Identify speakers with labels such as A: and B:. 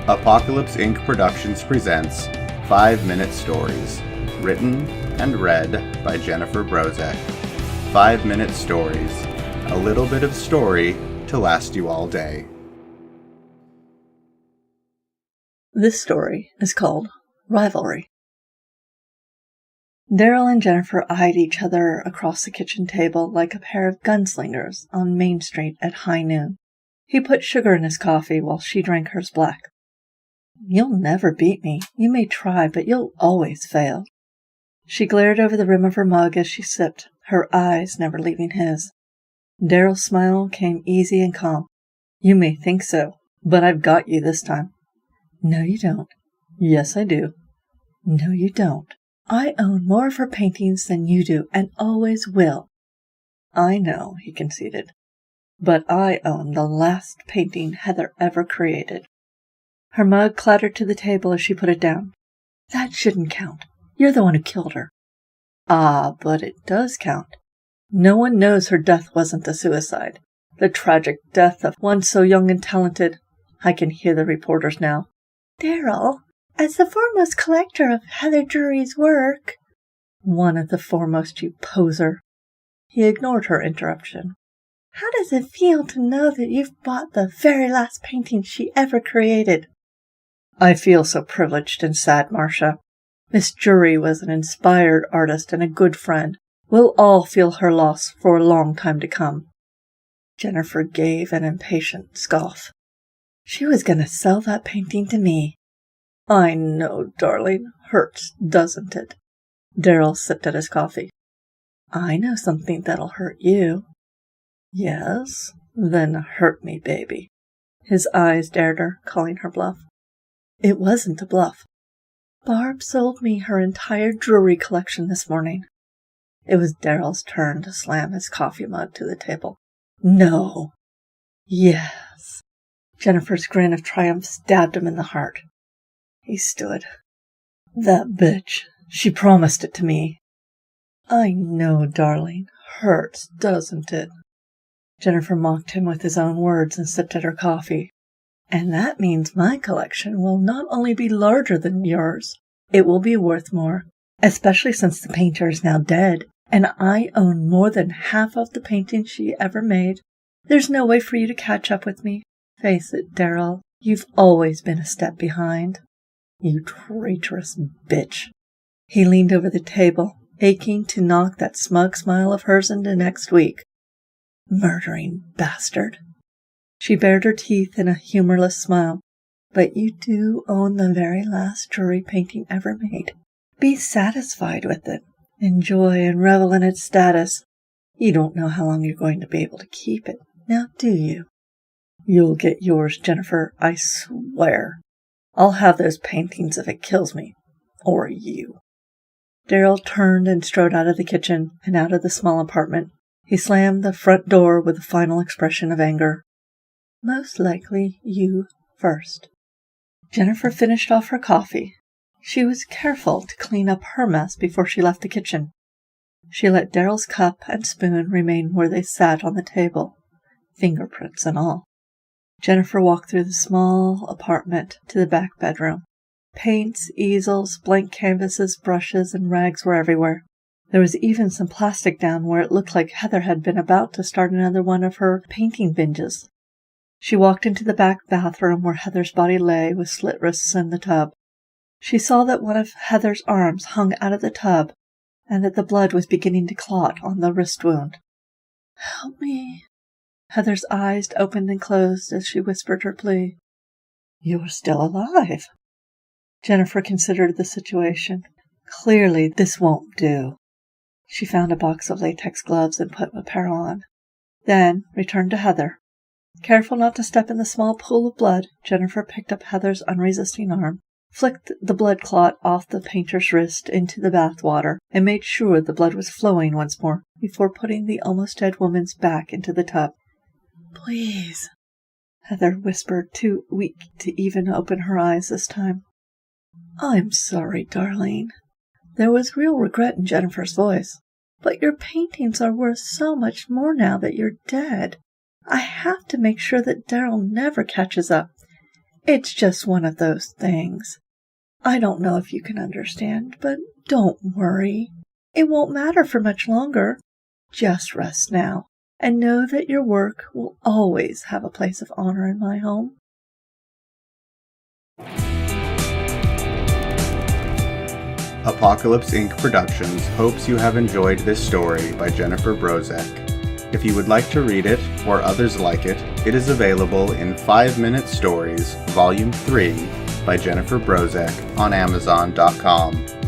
A: Apocalypse Inc. Productions presents 5-Minute Stories, written and read by Jennifer Brozek. 5-Minute Stories, a little bit of story to last you all day.
B: This story is called Rivalry. Daryl and Jennifer eyed each other across the kitchen table like a pair of gunslingers on Main Street at high noon. He put sugar in his coffee while she drank hers black. "You'll never beat me. You may try, but you'll always fail." She glared over the rim of her mug as she sipped, her eyes never leaving his. Daryl's smile came easy and calm. "You may think so, but I've got you this time." "No, you don't." "Yes, I do." "No, you don't. I own more of her paintings than you do, and always will." "I know," he conceded, "but I own the last painting Heather ever created." Her mug clattered to the table as she put it down. "That shouldn't count. You're the one who killed her." "Ah, but it does count. No one knows her death wasn't a suicide. The tragic death of one so young and talented. I can hear the reporters now." "Daryl, as the foremost collector of Heather Drury's work—" "One of the foremost, you poser." He ignored her interruption. "How does it feel to know that you've bought the very last painting she ever created?" "I feel so privileged and sad, Marcia. Miss Drury was an inspired artist and a good friend. We'll all feel her loss for a long time to come." Jennifer gave an impatient scoff. "She was going to sell that painting to me." "I know, darling. Hurts, doesn't it?" Daryl sipped at his coffee. "I know something that'll hurt you." "Yes? Then hurt me, baby." His eyes dared her, calling her bluff. "It wasn't a bluff. Barb sold me her entire Drury collection this morning." It was Daryl's turn to slam his coffee mug to the table. "No." "Yes." Jennifer's grin of triumph stabbed him in the heart. He stood. "That bitch. She promised it to me." "I know, darling. Hurts, doesn't it?" Jennifer mocked him with his own words and sipped at her coffee. "And that means my collection will not only be larger than yours, it will be worth more, especially since the painter is now dead, and I own more than half of the paintings she ever made. There's no way for you to catch up with me. Face it, Daryl, you've always been a step behind." "You traitorous bitch." He leaned over the table, aching to knock that smug smile of hers into next week. "Murdering bastard." She bared her teeth in a humorless smile. "But you do own the very last Drury painting ever made. Be satisfied with it. Enjoy and revel in its status. You don't know how long you're going to be able to keep it, now do you?" "You'll get yours, Jennifer, I swear. I'll have those paintings if it kills me. Or you." Daryl turned and strode out of the kitchen and out of the small apartment. He slammed the front door with a final expression of anger. "Most likely you first." Jennifer finished off her coffee. She was careful to clean up her mess before she left the kitchen. She let Daryl's cup and spoon remain where they sat on the table, fingerprints and all. Jennifer walked through the small apartment to the back bedroom. Paints, easels, blank canvases, brushes, and rags were everywhere. There was even some plastic down where it looked like Heather had been about to start another one of her painting binges. She walked into the back bathroom where Heather's body lay with slit wrists in the tub. She saw that one of Heather's arms hung out of the tub and that the blood was beginning to clot on the wrist wound. "Help me." Heather's eyes opened and closed as she whispered her plea. "You're still alive." Jennifer considered the situation. Clearly this won't do. She found a box of latex gloves and put a pair on, then returned to Heather. Careful not to step in the small pool of blood, Jennifer picked up Heather's unresisting arm, flicked the blood clot off the painter's wrist into the bath water, and made sure the blood was flowing once more before putting the almost dead woman's back into the tub. "Please," Heather whispered, too weak to even open her eyes this time. "I'm sorry, darling." There was real regret in Jennifer's voice. "But your paintings are worth so much more now that you're dead. I have to make sure that Daryl never catches up. It's just one of those things. I don't know if you can understand, but don't worry. It won't matter for much longer. Just rest now, and know that your work will always have a place of honor in my home.
A: Apocalypse Inc. Productions hopes you have enjoyed this story by Jennifer Brozek. If you would like to read it, or others like it, it is available in 5 Minute Stories, Volume 3, by Jennifer Brozek on Amazon.com.